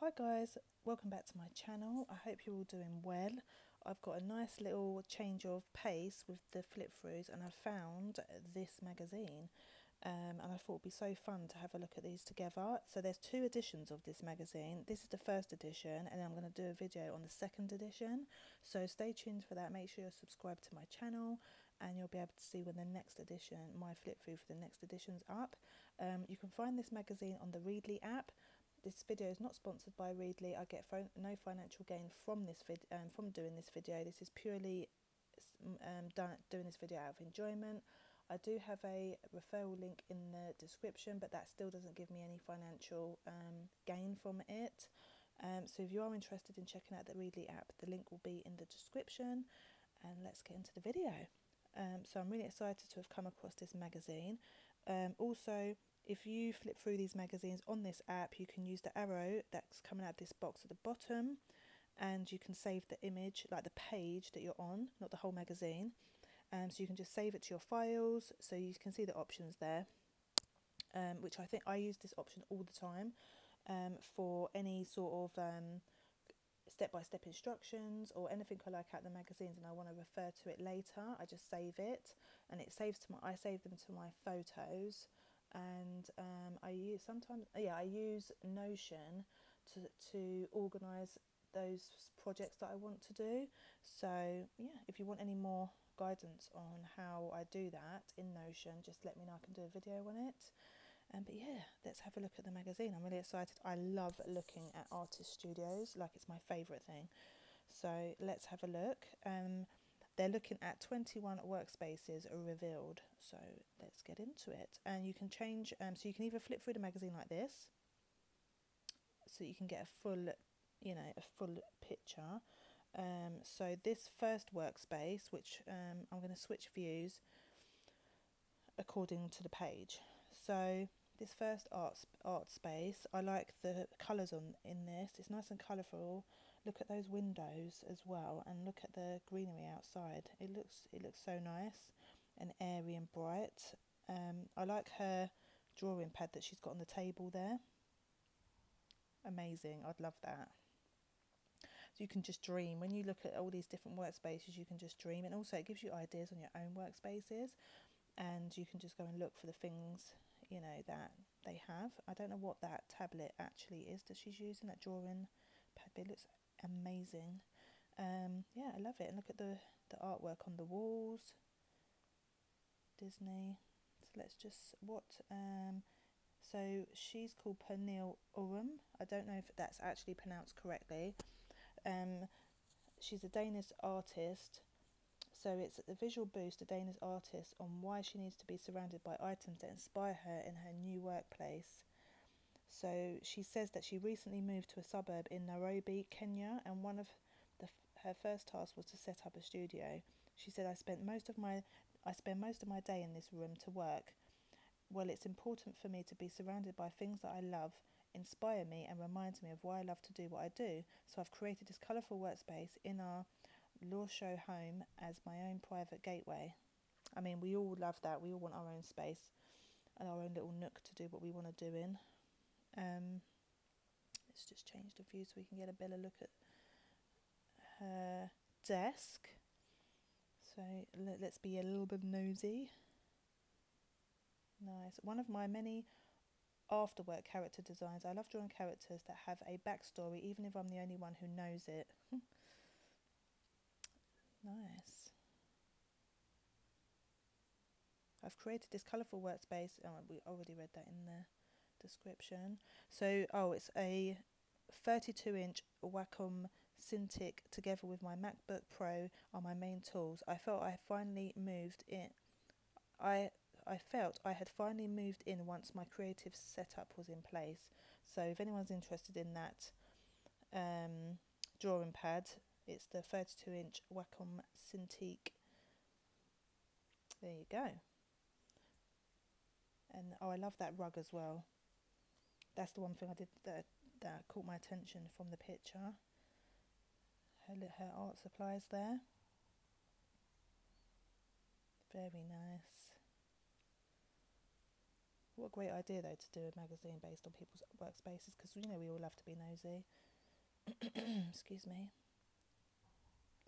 Hi guys, welcome back to my channel. I hope you're all doing well. I've got a nice little change of pace with the flip throughs and I found this magazine and I thought it'd be so fun to have a look at these together. So there's two editions of this magazine. This is the first edition and I'm going to do a video on the second edition. So stay tuned for that. Make sure you're subscribed to my channel and you'll be able to see when the next edition, my flip through for the next edition's up. You can find this magazine on the Readly app. This video is not sponsored by Readly. I get no financial gain from this from doing this video. This is purely doing this video out of enjoyment. I do have a referral link in the description, but that still doesn't give me any financial gain from it. So if you are interested in checking out the Readly app, the link will be in the description. And let's get into the video. So I'm really excited to have come across this magazine. Also, if you flip through these magazines on this app, you can use the arrow that's coming out of this box at the bottom and you can save the image, like the page that you're on, not the whole magazine. So you can just save it to your files, so you can see the options there, which I think I use this option all the time for any sort of step-by-step instructions or anything I like out the magazines and I want to refer to it later. I just save it and it saves to I save them to my photos. And I use Notion to organise those projects that I want to do. So yeah, if you want any more guidance on how I do that in Notion, just let me know. I can do a video on it. But yeah, let's have a look at the magazine. I'm really excited. I love looking at artist studios, like it's my favourite thing. So let's have a look. They're looking at 21 workspaces are revealed. So let's get into it. And you can change, so you can either flip through the magazine like this, so you can get a full, a full picture. So this first workspace, which I'm going to switch views according to the page. So this first art space, I like the colours in this. It's nice and colourful. Look at those windows as well, and look at the greenery outside. It looks so nice and airy and bright. I like her drawing pad that she's got on the table there. Amazing. I'd love that. So you can just dream. When you look at all these different workspaces, you can just dream, and also it gives you ideas on your own workspaces, and you can just go and look for the things that they have. I don't know what that tablet actually is that she's using, that drawing pad, but it looks amazing. Yeah, I love it. And look at the artwork on the walls. Disney. So let's just so she's called Pernille Urum. I don't know if that's actually pronounced correctly. She's a Danish artist. So it's a visual boost, a Danish artist, on why she needs to be surrounded by items that inspire her in her new workplace. So she says that she recently moved to a suburb in Nairobi, Kenya, and one of her first tasks was to set up a studio. She said, I spend most of my day in this room to work. Well, it's important for me to be surrounded by things that I love, inspire me and remind me of why I love to do what I do. So I've created this colourful workspace in our Law Show home as my own private gateway. I mean, we all love that. We all want our own space and our own little nook to do what we want to do in. Let's just change the view so we can get a better look at her desk. So let's be a little bit nosy. Nice. One of my many afterwork character designs. I love drawing characters that have a backstory, even if I'm the only one who knows it. Nice. I've created this colourful workspace. Oh, we already read that in the description. So, it's a 32-inch Wacom Cintiq together with my MacBook Pro are my main tools. I felt I had finally moved in. I felt I had finally moved in once my creative setup was in place. So if anyone's interested in that drawing pad, it's the 32-inch Wacom Cintiq. There you go. And I love that rug as well. That's the one thing I did that caught my attention from the picture. Her art supplies there. Very nice. What a great idea though to do a magazine based on people's workspaces, because you know we all love to be nosy. Excuse me.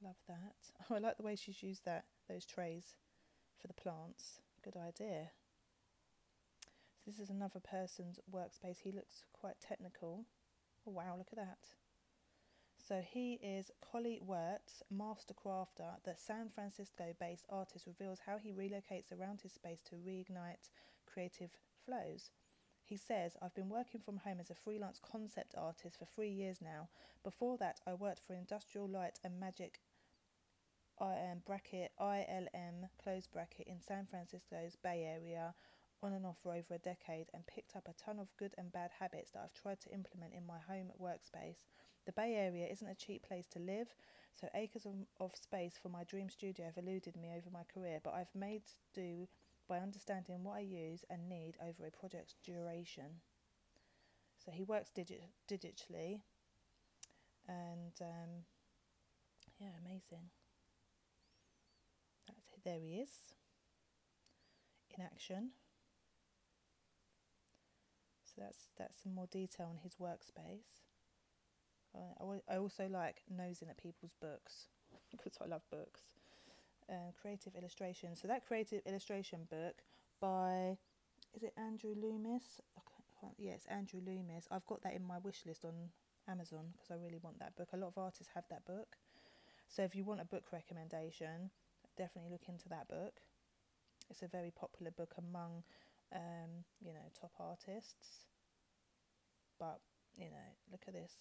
Love that. Oh, I like the way she's used those trays for the plants. Good idea. So this is another person's workspace. He looks quite technical. Oh wow, look at that. So he is Collie Wirtz, master crafter. The San Francisco-based artist reveals how he relocates around his space to reignite creative flows. He says, I've been working from home as a freelance concept artist for 3 years now. Before that, I worked for Industrial Light and Magic bracket ILM close bracket in San Francisco's Bay Area on and off for over a decade, and picked up a ton of good and bad habits that I've tried to implement in my home workspace. The Bay Area isn't a cheap place to live, so acres of space for my dream studio have eluded me over my career, but I've made do by understanding what I use and need over a project's duration. So he works digitally, and yeah, amazing. There he is in action. So that's some more detail on his workspace. I also like nosing at people's books because I love books. Creative illustration. So that creative illustration book by, is it Andrew Loomis? Yeah, it's Andrew Loomis. I've got that in my wish list on Amazon because I really want that book. A lot of artists have that book. So if you want a book recommendation, definitely look into that book. It's a very popular book among, top artists. But, look at this.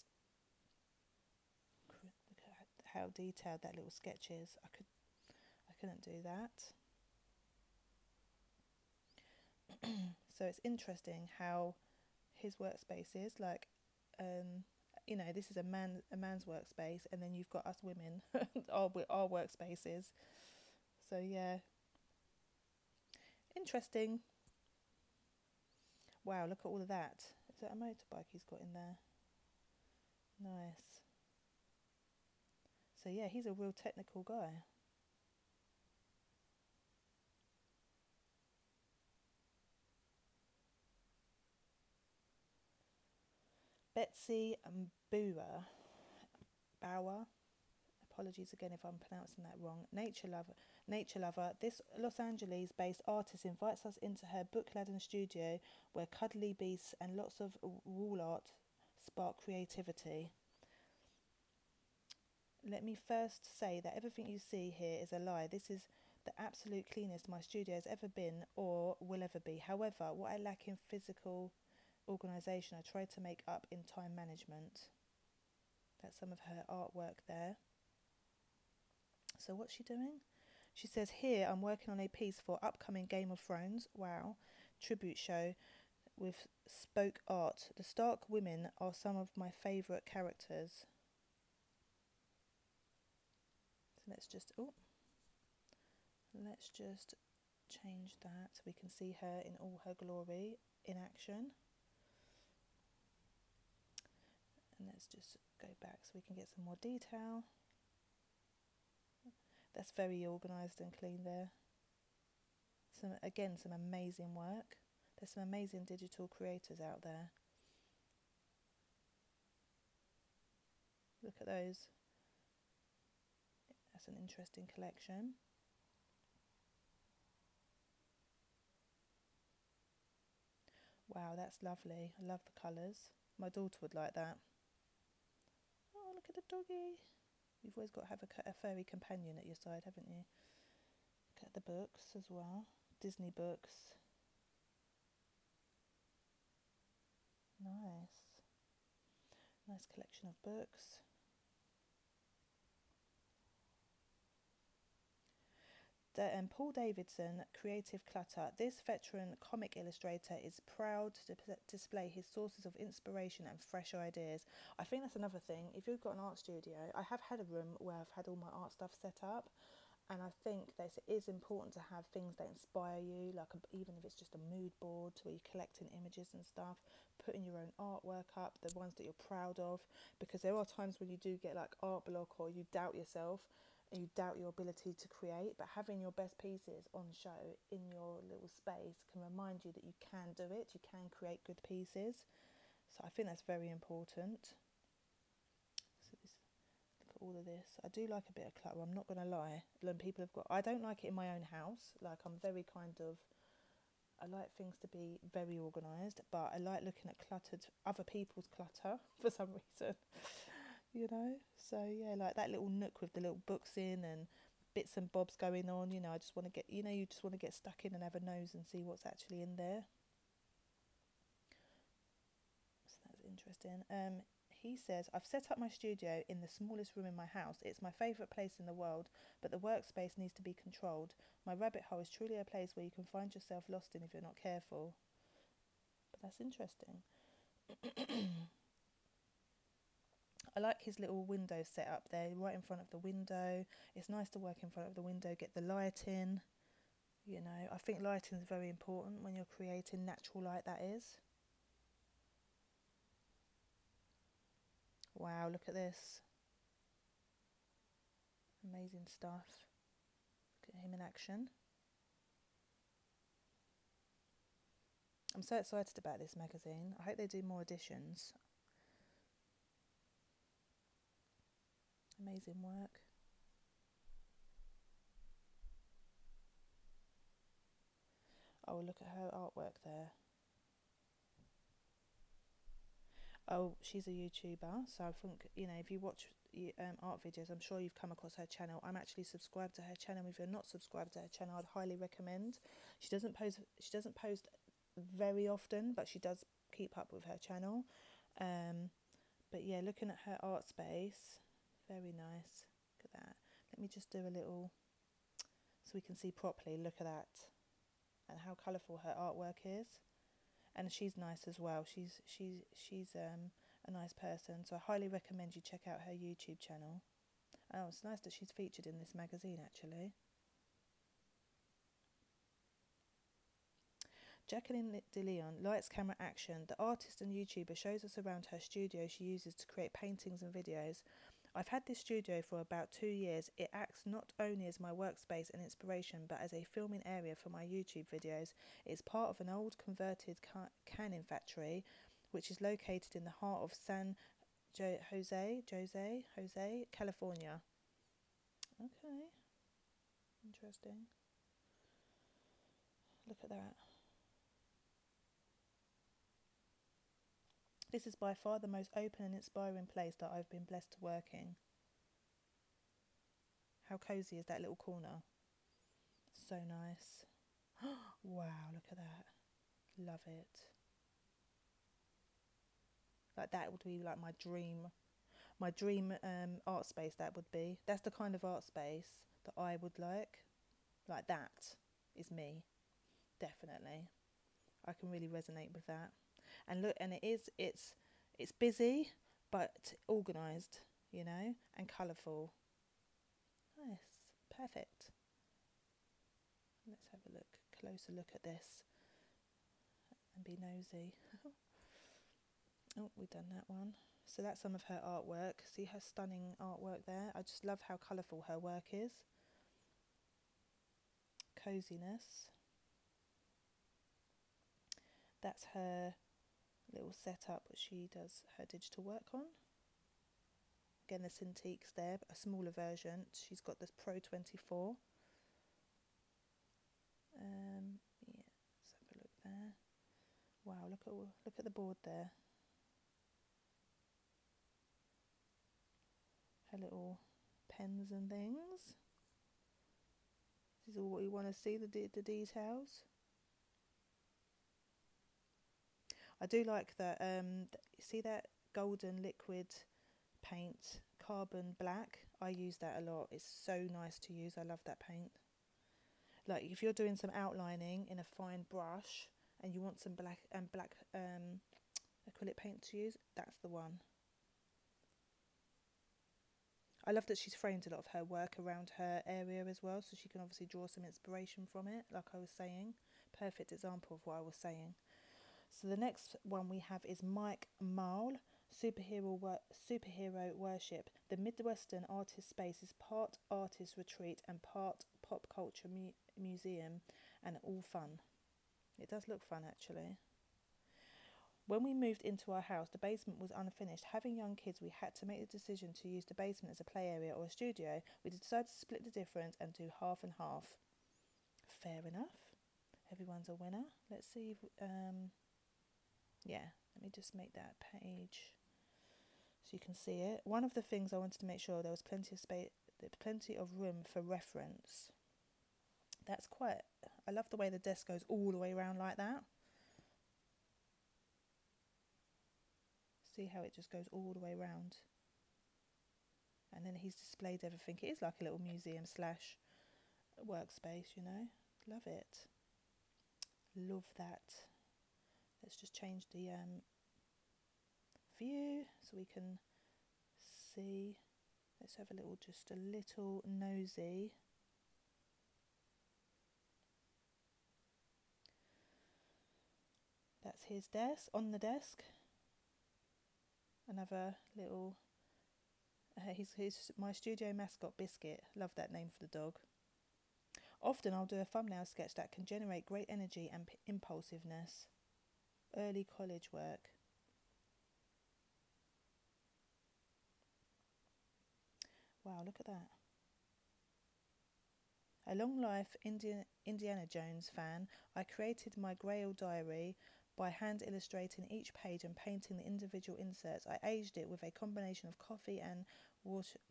Look at how detailed that little sketch is. I couldn't do that. So it's interesting how his workspace is like, this is a man's workspace, and then you've got us women, our workspaces. So yeah, interesting. Wow, look at all of that. Is that a motorbike he's got in there? Nice. So yeah, he's a real technical guy. Betsy Bauer. Apologies again if I'm pronouncing that wrong. Nature lover. This Los Angeles-based artist invites us into her book-laden studio where cuddly beasts and lots of wall art spark creativity. Let me first say that everything you see here is a lie. This is the absolute cleanest my studio has ever been or will ever be. However, what I lack in physical organisation, I try to make up in time management. That's some of her artwork there. So what's she doing? She says, here I'm working on a piece for upcoming Game of Thrones, wow, tribute show with spoke art. The Stark women are some of my favourite characters. So let's just change that so we can see her in all her glory in action. And let's just go back so we can get some more detail. That's very organised and clean there. Some amazing work. There's some amazing digital creators out there. Look at those. That's an interesting collection. Wow, that's lovely. I love the colours. My daughter would like that. Oh, look at the doggy. You've always got to have a furry companion at your side, haven't you? Look at the books as well. Disney books. Nice. Nice collection of books. Paul Davidson, Creative Clutter. This veteran comic illustrator is proud to display his sources of inspiration and fresh ideas. I think that's another thing. If you've got an art studio, I have had a room where I've had all my art stuff set up, and I think that it is important to have things that inspire you, like even if it's just a mood board where you're collecting images and stuff, putting your own artwork up, the ones that you're proud of, because there are times when you do get like art block or you doubt yourself. you doubt your ability to create, but having your best pieces on show in your little space can remind you that you can do it, you can create good pieces. So I think that's very important. So this, look at all of this. I do like a bit of clutter, I'm not going to lie. People have got, I don't like it in my own house. Like, I'm very kind of, I like things to be very organised, but I like looking at cluttered, other people's clutter for some reason. You know, so yeah, like that little nook with the little books in and bits and bobs going on, you know, I just want to get, you know, you just want to get stuck in and have a nose and see what's actually in there. So that's interesting. He says, I've set up my studio in the smallest room in my house. It's my favourite place in the world, but the workspace needs to be controlled. My rabbit hole is truly a place where you can find yourself lost in if you're not careful. But that's interesting. I like his little window set up there, right in front of the window. It's nice to work in front of the window, get the light in. You know, I think lighting is very important when you're creating natural light, that is. Wow, look at this. Amazing stuff. Look at him in action. I'm so excited about this magazine. I hope they do more editions. Amazing work. Oh, look at her artwork there. Oh, she's a YouTuber, so I think, you know, if you watch art videos, I'm sure you've come across her channel. I'm actually subscribed to her channel. If you're not subscribed to her channel, I'd highly recommend. She doesn't post very often, but she does keep up with her channel. But yeah, looking at her art space, very nice. Look at that. Let me just do a little so we can see properly. Look at that, and how colourful her artwork is. And she's nice as well. She's a nice person, so I highly recommend you check out her YouTube channel. Oh, it's nice that she's featured in this magazine actually. Jacqueline De Leon, Lights, Camera, Action. The artist and YouTuber shows us around her studio she uses to create paintings and videos. I've had this studio for about 2 years. It acts not only as my workspace and inspiration, but as a filming area for my YouTube videos. It's part of an old converted canning factory, which is located in the heart of San Jose, California. Okay, interesting. Look at that. This is by far the most open and inspiring place that I've been blessed to work in. How cosy is that little corner? So nice. Wow, look at that. Love it. Like, that would be like my dream art space. That would be, that's the kind of art space that I would like. Like, that is me, definitely. I can really resonate with that. And look, and it's busy but organised, you know, and colourful. Nice, perfect. Let's have a closer look at this and be nosy. Oh, we've done that one. So that's some of her artwork. See her stunning artwork there? I just love how colourful her work is. Coziness. That's her little setup that she does her digital work on. Again, the Cintiq's there, but a smaller version. She's got this Pro 24. Yeah, let's have a look there. Wow, look at the board there. Her little pens and things. This is all what you want to see, the details. I do like that. See that golden liquid paint, carbon black? I use that a lot. It's so nice to use. I love that paint. Like, if you're doing some outlining in a fine brush and you want some black acrylic paint to use, that's the one. I love that she's framed a lot of her work around her area as well, so she can obviously draw some inspiration from it, like I was saying. Perfect example of what I was saying. So the next one we have is Mike Marl, superhero worship. The Midwestern artist space is part artist retreat and part pop culture museum, and all fun. It does look fun, actually. When we moved into our house, the basement was unfinished. Having young kids, we had to make the decision to use the basement as a play area or a studio. We decided to split the difference and do half and half. Fair enough. Everyone's a winner. Let's see if, yeah, let me just make that page so you can see it. One of the things I wanted to make sure there was plenty of space, plenty of room for reference. That's quite, I love the way the desk goes all the way around like that. See how it just goes all the way around. And then he's displayed everything. It is like a little museum slash workspace, you know. Love it. Love that. Let's just change the view so we can see. Let's have just a little nosy. That's his desk. On the desk, another little, he's my studio mascot, Biscuit. Love that name for the dog. Often I'll do a thumbnail sketch that can generate great energy and impulsiveness. Early college work. Wow, look at that. A long life Indiana Jones fan, I created my Grail diary by hand illustrating each page and painting the individual inserts. I aged it with a combination of coffee and Worcestershire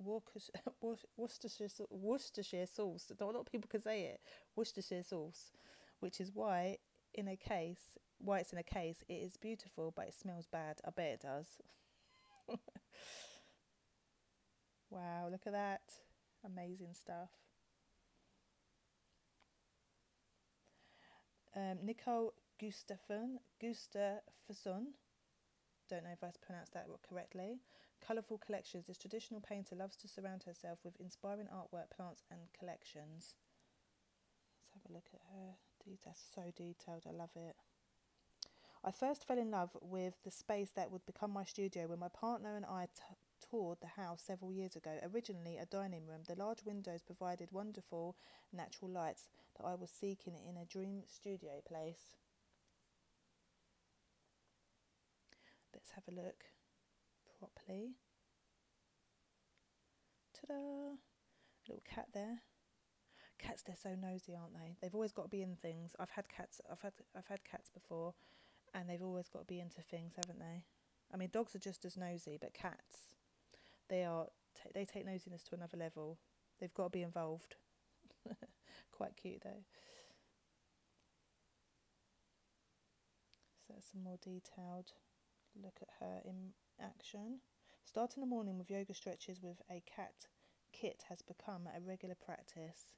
sauce. Not a lot of people can say it. Worcestershire sauce, which is why it's in a case. It is beautiful, but it smells bad. I bet it does. Wow, look at that. Amazing stuff. Nicole Gustafsson, don't know if I pronounced that correctly. Colourful collections. This traditional painter loves to surround herself with inspiring artwork, plants and collections. Let's have a look at her details. So detailed, I love it. I first fell in love with the space that would become my studio when my partner and I toured the house several years ago. Originally a dining room, the large windows provided wonderful natural lights that I was seeking in a dream studio place. Let's have a look properly. Ta-da! Little cat there. Cats, they're so nosy, aren't they? They've always got to be in things. I've had cats before, and they've always got to be into things, haven't they? I mean, dogs are just as nosy, but cats, they take nosiness to another level. They've got to be involved. Quite cute though. So that's some more detailed look at her in action. Starting the morning with yoga stretches with a cat kit has become a regular practice.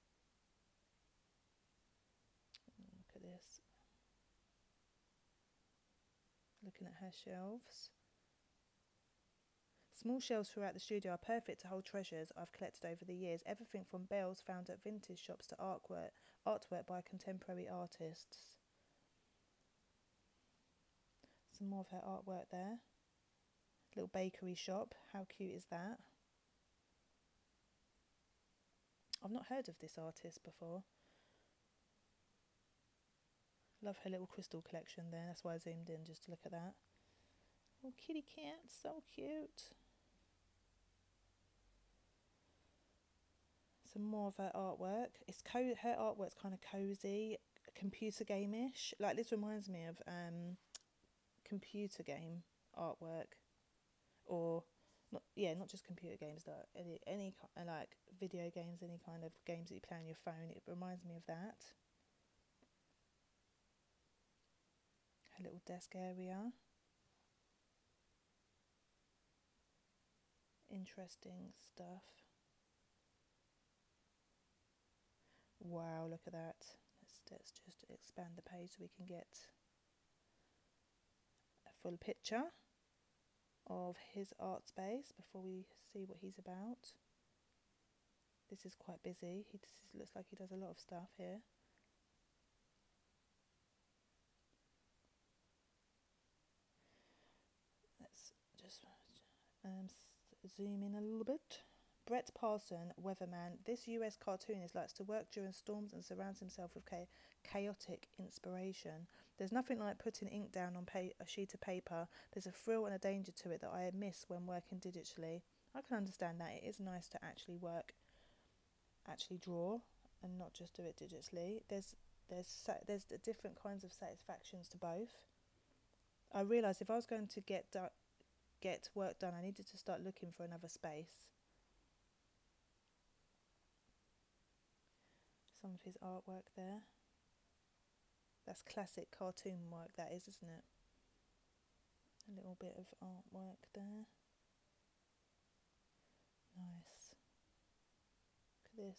Look at this. Looking at her shelves. Small shelves throughout the studio are perfect to hold treasures I've collected over the years. Everything from bells found at vintage shops to artwork by contemporary artists. Some more of her artwork there. Little bakery shop. How cute is that? I've not heard of this artist before. Love her little crystal collection there. That's why I zoomed in, just to look at that. Oh, kitty cat, so cute. Some more of her artwork. Her artwork's kind of cozy, computer game-ish. Like, this reminds me of computer game artwork, or not just computer games, like any like video games, any kind of games that you play on your phone. It reminds me of that. Her little desk area. Interesting stuff. Wow, look at that. Let's just expand the page so we can get a full picture of his art space before we see what he's about. This is quite busy. Looks like he does a lot of stuff here. Let's Just zoom in a little bit. Brett Parson, Weatherman. This US cartoonist likes to work during storms and surrounds himself with chaotic inspiration. There's nothing like putting ink down on a sheet of paper. There's a thrill and a danger to it that I miss when working digitally. I can understand that. It is nice to actually draw, and not just do it digitally. There's different kinds of satisfactions to both. I realised if I was going to get work done, I needed to start looking for another space. Some of his artwork there. That's classic cartoon work, that is, isn't it? A little bit of artwork there. Nice. Look at this.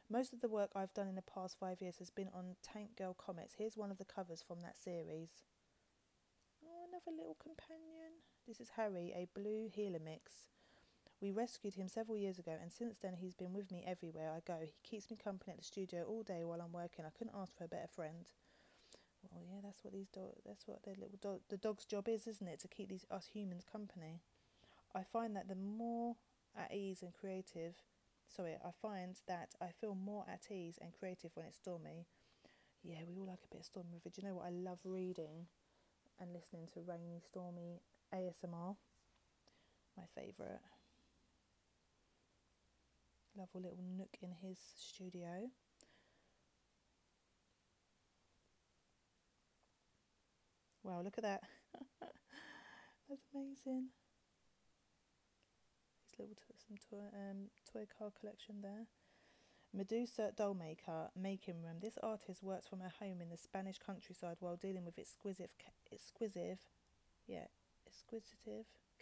Most of the work I've done in the past 5 years has been on Tank Girl comics. Here's one of the covers from that series. Oh, another little companion. This is Harry, a blue heeler mix. We rescued him several years ago, and since then he's been with me everywhere I go. He keeps me company at the studio all day while I'm working. I couldn't ask for a better friend. Well, yeah, that's what the dog's job is, isn't it? To keep us humans company. I find that I find that I feel more at ease and creative when it's stormy. Yeah, we all like a bit of stormy weather. Do you know what? I love reading and listening to rainy, stormy ASMR. My favourite. Love a little nook in his studio. Wow, look at that. That's amazing. His little toy car collection there. Medusa doll making room. This artist works from her home in the Spanish countryside while dealing with exquisitive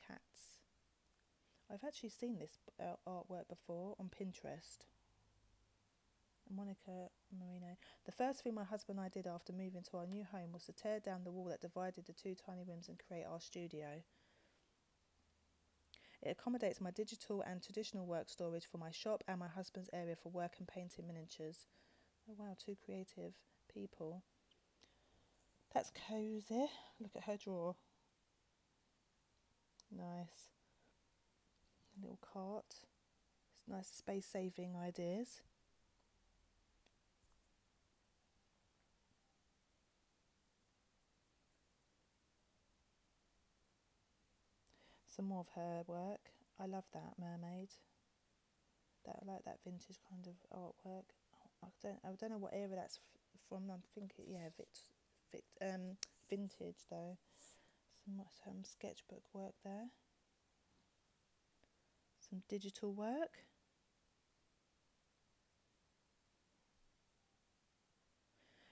cats. I've actually seen this artwork before on Pinterest. Monica Marino. The first thing my husband and I did after moving to our new home was to tear down the wall that divided the two tiny rooms and create our studio. It accommodates my digital and traditional work storage for my shop and my husband's area for work and painting miniatures. Oh wow, two creative people. That's cosy. Look at her drawer. Nice. A little cart. It's nice space saving ideas. Some more of her work. I love that mermaid. I like that vintage kind of artwork. I don't know what era that's from. I'm thinking, yeah, vintage though. Some sketchbook work there. Some digital work.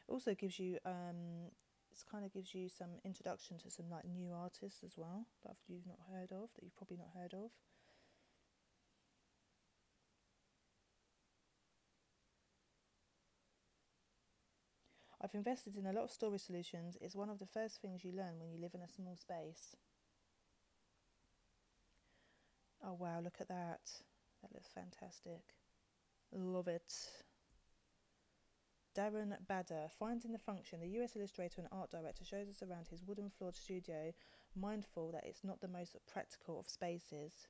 Also gives you gives you some introduction to some like new artists as well that you've probably not heard of. I've invested in a lot of storage solutions. It's one of the first things you learn when you live in a small space. Oh wow, look at that. That looks fantastic. Love it. Darren Bader, Finding the Function. The US illustrator and art director shows us around his wooden floored studio, mindful that it's not the most practical of spaces.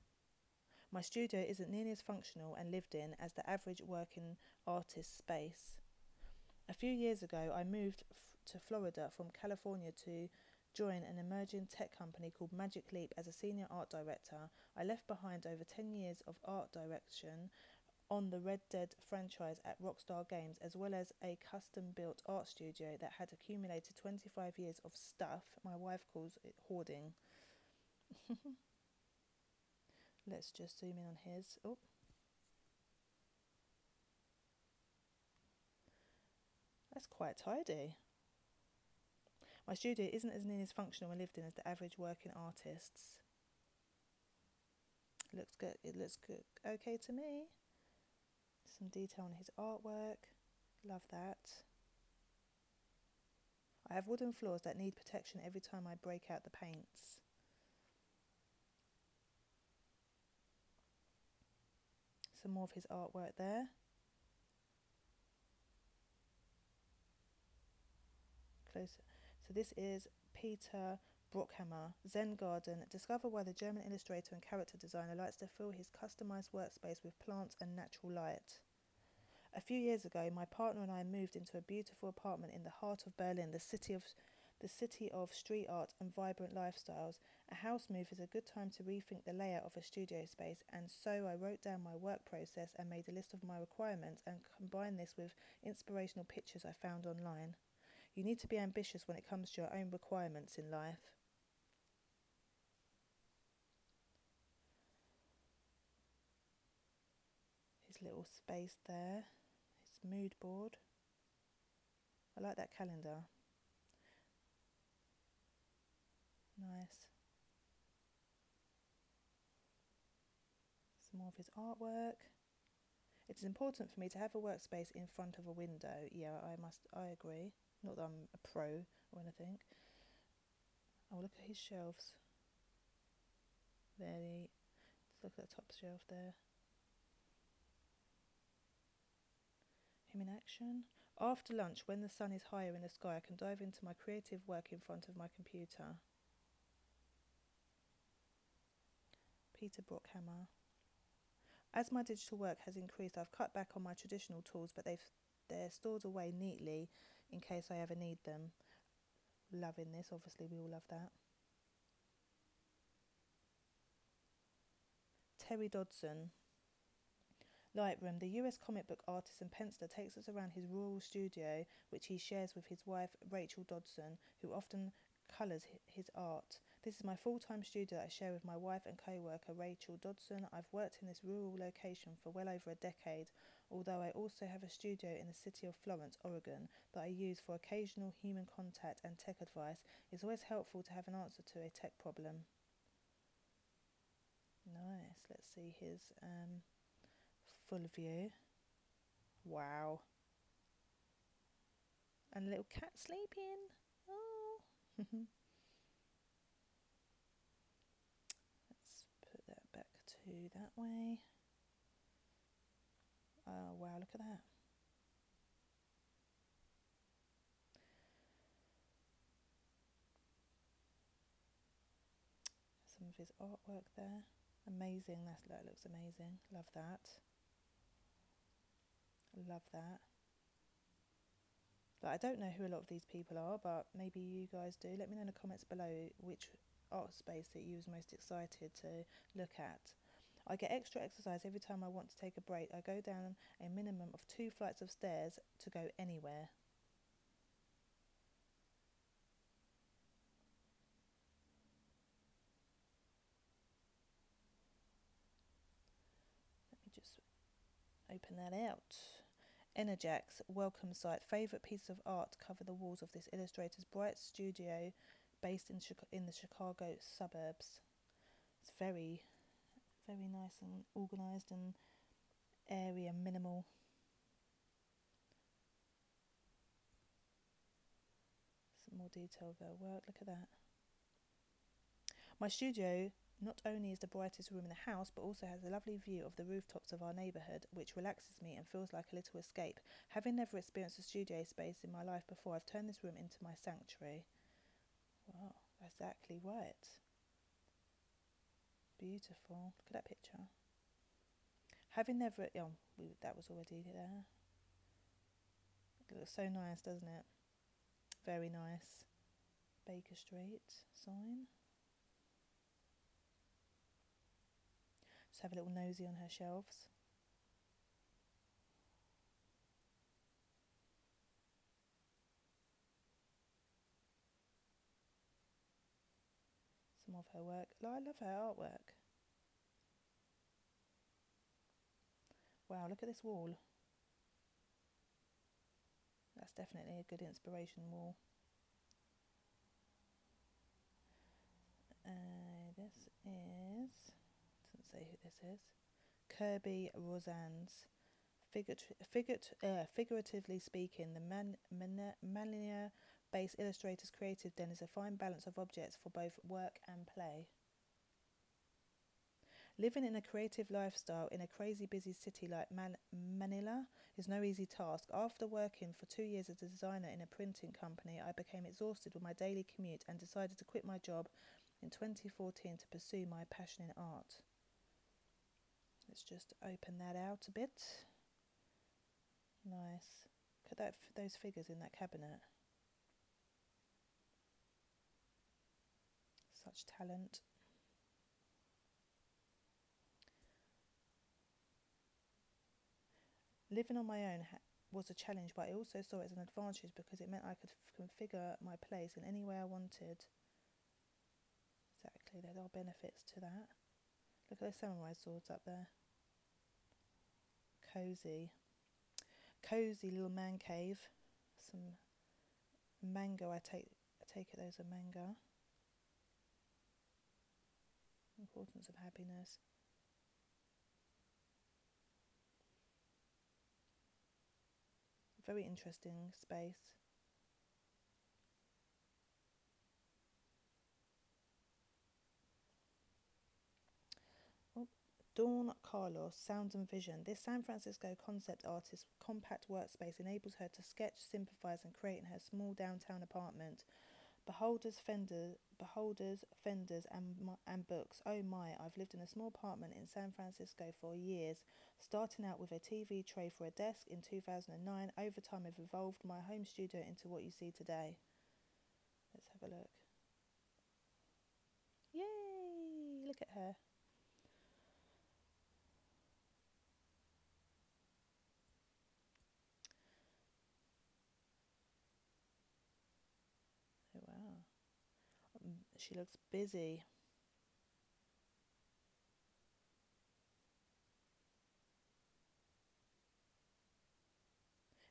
My studio isn't nearly as functional and lived in as the average working artist's space. A few years ago, I moved to Florida from California to join an emerging tech company called Magic Leap as a senior art director. I left behind over 10 years of art direction on the Red Dead franchise at Rockstar Games, as well as a custom-built art studio that had accumulated 25 years of stuff. My wife calls it hoarding. Let's just zoom in on his. Oh. That's quite tidy. My studio isn't as nearly as functional and lived in as the average working artist's. Looks good. It looks good. Okay to me. Some detail on his artwork. Love that. I have wooden floors that need protection every time I break out the paints. Some more of his artwork there. Closer. So this is Peter Brockhammer, Zen Garden. Discover why the German illustrator and character designer likes to fill his customised workspace with plants and natural light. A few years ago, my partner and I moved into a beautiful apartment in the heart of Berlin, the city of street art and vibrant lifestyles. A house move is a good time to rethink the layout of a studio space, and so I wrote down my work process and made a list of my requirements and combined this with inspirational pictures I found online. You need to be ambitious when it comes to your own requirements in life. His little space there, his mood board. I like that calendar. Nice. Some more of his artwork. It is important for me to have a workspace in front of a window. Yeah, I agree. Not that I'm a pro or anything. Oh, look at his shelves. Just look at the top shelf there. Him in action. After lunch, when the sun is higher in the sky, I can dive into my creative work in front of my computer. Peter Brockhammer. As my digital work has increased, I've cut back on my traditional tools, but they're stored away neatly in case I ever need them. Loving this, obviously we all love that. Terry Dodson. Lightroom. The US comic book artist and penciler takes us around his rural studio, which he shares with his wife Rachel Dodson, who often colours his art. This is my full-time studio that I share with my wife and co-worker Rachel Dodson. I've worked in this rural location for well over a decade, although I also have a studio in the city of Florence, Oregon, that I use for occasional human contact and tech advice. It's always helpful to have an answer to a tech problem. Nice. Let's see his full view. Wow. And a little cat sleeping. Oh. Let's put that back to that way. Oh wow, look at that. Some of his artwork there. Amazing. That looks amazing. Love that. Love that. But I don't know who a lot of these people are, but maybe you guys do. Let me know in the comments below which art space that you was most excited to look at. I get extra exercise every time I want to take a break. I go down a minimum of 2 flights of stairs to go anywhere. Let me just open that out. Enerjack's welcome site. Favourite piece of art cover the walls of this illustrator's bright studio based in the Chicago suburbs. It's very, very nice and organised and airy and minimal. Some more detail of their work. Look at that. My studio not only is the brightest room in the house, but also has a lovely view of the rooftops of our neighbourhood, which relaxes me and feels like a little escape. Having never experienced a studio space in my life before, I've turned this room into my sanctuary. Wow, exactly right. Beautiful. Look at that picture. Having never... Oh, that was already there. It looks so nice, doesn't it? Very nice. Baker Street sign. Just have a little nosy on her shelves. Some of her work. I love her artwork. Wow, look at this wall. That's definitely a good inspiration wall. This is... doesn't say who this is. Kirby Rosan's. Figuratively speaking, the mania-based illustrator's creative den is a fine balance of objects for both work and play. Living in a creative lifestyle in a crazy busy city like Manila is no easy task. After working for 2 years as a designer in a printing company, I became exhausted with my daily commute and decided to quit my job in 2014 to pursue my passion in art. Let's just open that out a bit. Nice. Look at those figures in that cabinet. Such talent. Living on my own was a challenge, but I also saw it as an advantage because it meant I could configure my place in any way I wanted. Exactly, there are benefits to that. Look at those samurai swords up there. Cozy little man cave. Some mango. I take it there's a manga. Importance of happiness. Very interesting space. Dawn Carlos, Sound and Vision. This San Francisco concept artist's compact workspace enables her to sketch, sympathize and create in her small downtown apartment. Beholders, fenders and books. Oh my, I've lived in a small apartment in San Francisco for years, starting out with a TV tray for a desk in 2009. Over time I've evolved my home studio into what you see today. Let's have a look. Yay! Look at her. Oh wow. She looks busy.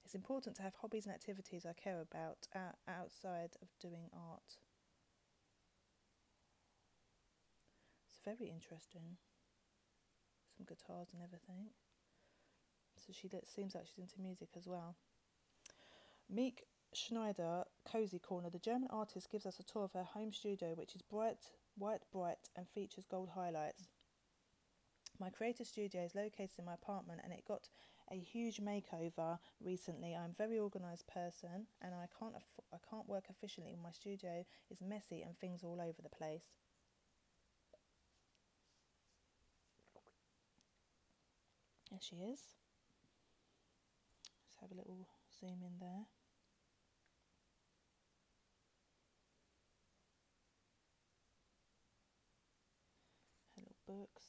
It's important to have hobbies and activities I care about outside of doing art. It's very interesting. Some guitars and everything. So seems like she's into music as well. Meek Schneider, Cozy Corner. The German artist gives us a tour of her home studio, which is bright, and features gold highlights. My creative studio is located in my apartment and it got a huge makeover recently. I'm a very organised person and I can't work efficiently when my studio is messy and things all over the place. There she is. Let's have a little zoom in there. Her little books.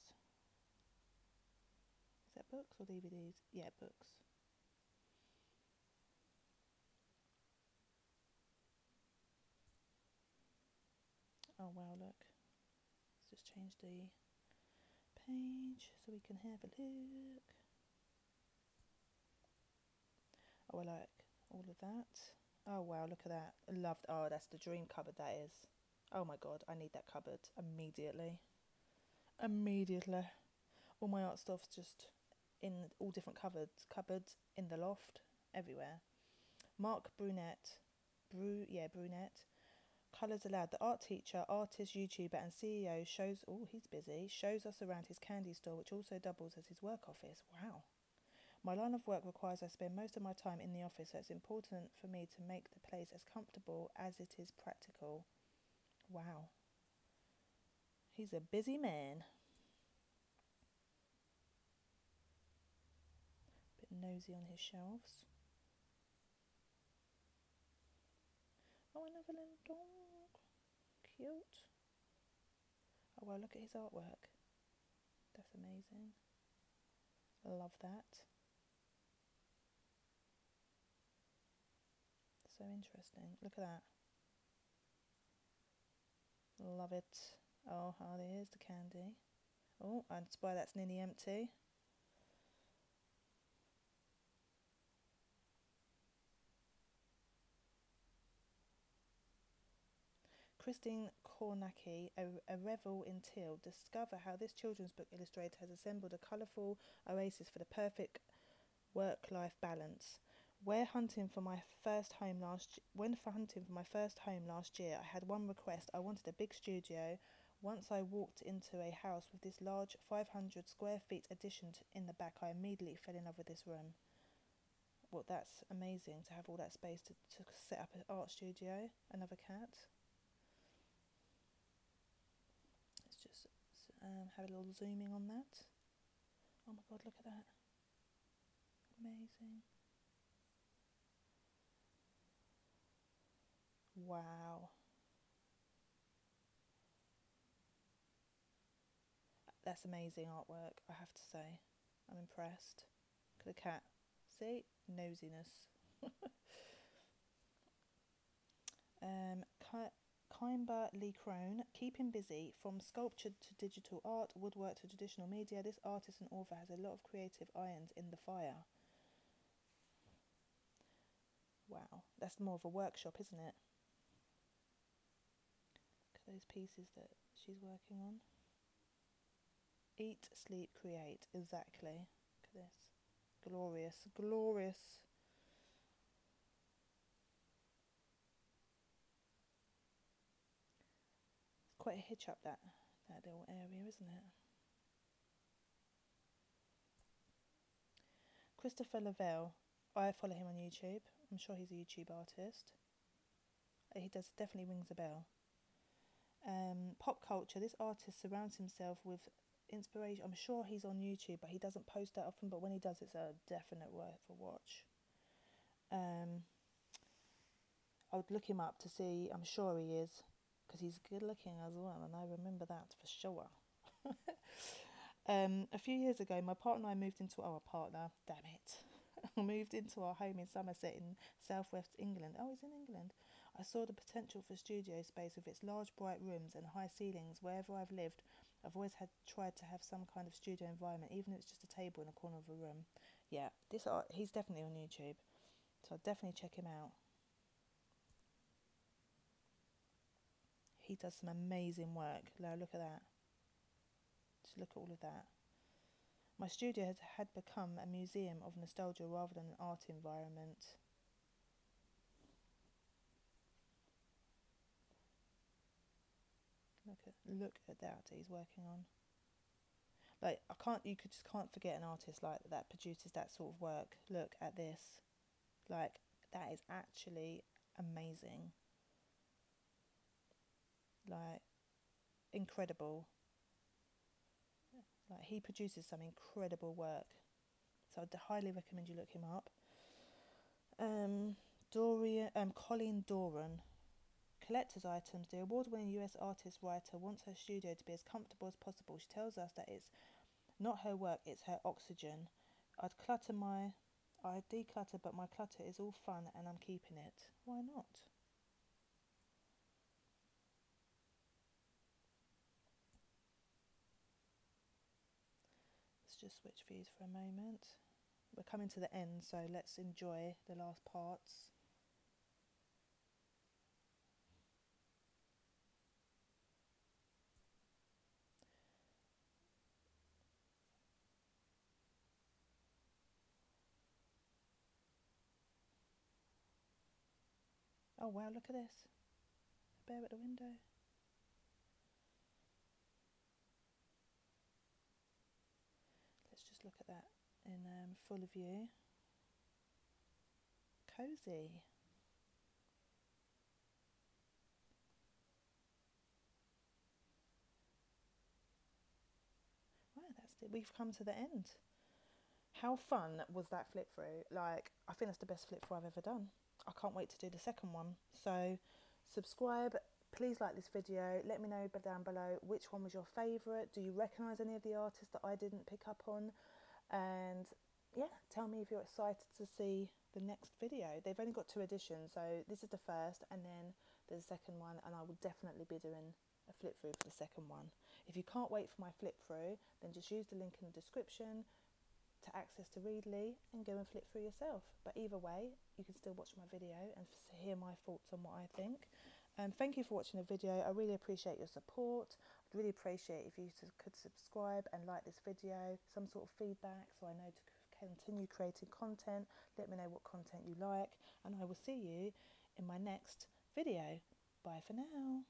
Is that books or DVDs? Yeah, books. Oh wow, look. Let's just change the page so we can have a look. Oh, I like all of that. Oh wow, look at that. I loved. Oh, that's the dream cupboard that is. Oh my god, I need that cupboard immediately. All my art stuff's just in all different cupboards in the loft, everywhere. Mark Brunette. Brunette. Colours Aloud. The art teacher, artist, YouTuber and CEO shows us around his candy store, which also doubles as his work office. Wow. My line of work requires I spend most of my time in the office, so it's important for me to make the place as comfortable as it is practical. Wow. He's a busy man. Bit nosy on his shelves. Oh, another little dog. Cute. Oh, well, look at his artwork. That's amazing. I love that. So interesting. Look at that. Love it. Oh, there's the candy. Oh, I spy that's nearly empty. Christine Kornacki, a revel in teal. Discover how this children's book illustrator has assembled a colourful oasis for the perfect work-life balance. When hunting for my first home last year, I had one request. I wanted a big studio Once I walked into a house with this large 500 square feet addition in the back. I immediately fell in love with this room. Well, that's amazing to have all that space to set up an art studio. Another cat. Let's just have a little zooming on that. Oh my god, look at that. Amazing. Wow. That's amazing artwork, I have to say. I'm impressed. Look at the cat. See? Nosiness. Kimber Lee Crone, keeping busy. From sculpture to digital art, woodwork to traditional media, this artist and author has a lot of creative irons in the fire. Wow, that's more of a workshop, isn't it? Look at those pieces that she's working on. Eat, sleep, create. Exactly. Look at this. Glorious, glorious. It's quite a hitch up that little area, isn't it? Christopher Lavelle. I follow him on YouTube. I'm sure he's a YouTube artist. He definitely rings a bell. Pop culture. This artist surrounds himself with inspiration. I'm sure he's on YouTube, but he doesn't post that often. But when he does, it's a definite worth a watch. I would look him up to see. I'm sure he is, because he's good looking as well, and I remember that for sure. A few years ago, my partner and I moved into our partner. Damn it. Moved into our home in Somerset in southwest England. Oh, he's in England. I saw the potential for studio space with its large bright rooms and high ceilings. Wherever I've lived, I've always tried to have some kind of studio environment, even if it's just a table in a corner of a room. Yeah, he's definitely on YouTube, so I'll definitely check him out. He does some amazing work. Now look at that. Just look at all of that. My studio had become a museum of nostalgia rather than an art environment. Look at that he's working on. Like, you just can't forget an artist like that produces that sort of work. Look at this. Like, that is actually amazing. Like, incredible. Like, he produces some incredible work. So I'd highly recommend you look him up. Colleen Doran. Collector's items. The award-winning US artist-writer wants her studio to be as comfortable as possible. She tells us that it's not her work, it's her oxygen. I declutter, but my clutter is all fun and I'm keeping it. Why not? Let's just switch views for a moment. We're coming to the end, so let's enjoy the last parts. Oh wow, look at this. A bear at the window. Let's just look at that in full view. Cozy. Wow, that's it. We've come to the end. How fun was that flip through? Like, I think that's the best flip through I've ever done. I can't wait to do the second one. So subscribe, please like this video, let me know down below which one was your favourite. Do you recognise any of the artists that I didn't pick up on? And yeah, tell me if you're excited to see the next video. They've only got 2 editions, so this is the first and then there's a second one, and I will definitely be doing a flip through for the second one. If you can't wait for my flip through, then just use the link in the description to access to Readly and go and flip through yourself. But either way, you can still watch my video and hear my thoughts on what I think. Thank you for watching the video. I really appreciate your support. I'd really appreciate if you could subscribe and like this video, some sort of feedback so I know to continue creating content. Let me know what content you like, and I will see you in my next video. Bye for now.